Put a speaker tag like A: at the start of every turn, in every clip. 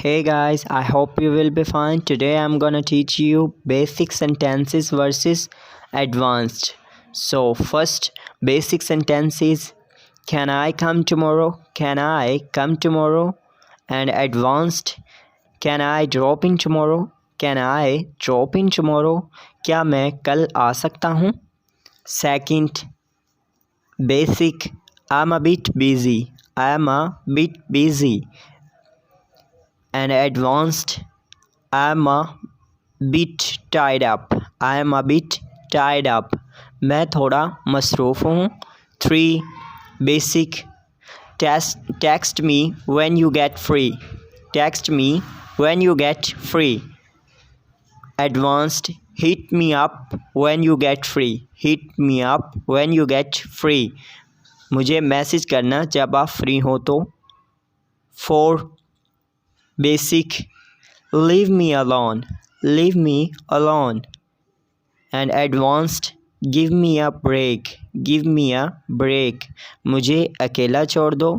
A: Hey guys, I hope you will be fine. Today I'm gonna teach you basic sentences versus advanced. So first basic sentences, can I come tomorrow? Can I come tomorrow? And advanced, can I drop in tomorrow? Can I drop in tomorrow? क्या मैं कल आ सकता हूँ? Second basic, I'm a bit busy. I'm a bit busy. And advanced, I'm a bit tied up. I'm a bit tied up. मैं थोड़ा मसरूफ़ हूँ. 3 basic, text me when you get free. Text me when you get free. Advanced, hit me up when you get free. Hit me up when you get free. मुझे message करना जब आप free हो तो. 4 basic, leave me alone. Leave me alone. And advanced, give me a break. Give me a break. मुझे अकेला छोड़ दो.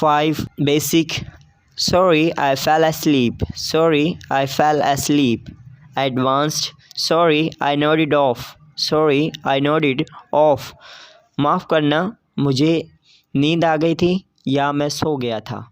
A: 5 basic, sorry I fell asleep. Sorry I fell asleep. Advanced, sorry I nodded off. Sorry I nodded off. माफ़ करना, मुझे नींद आ गई थी या मैं सो गया था.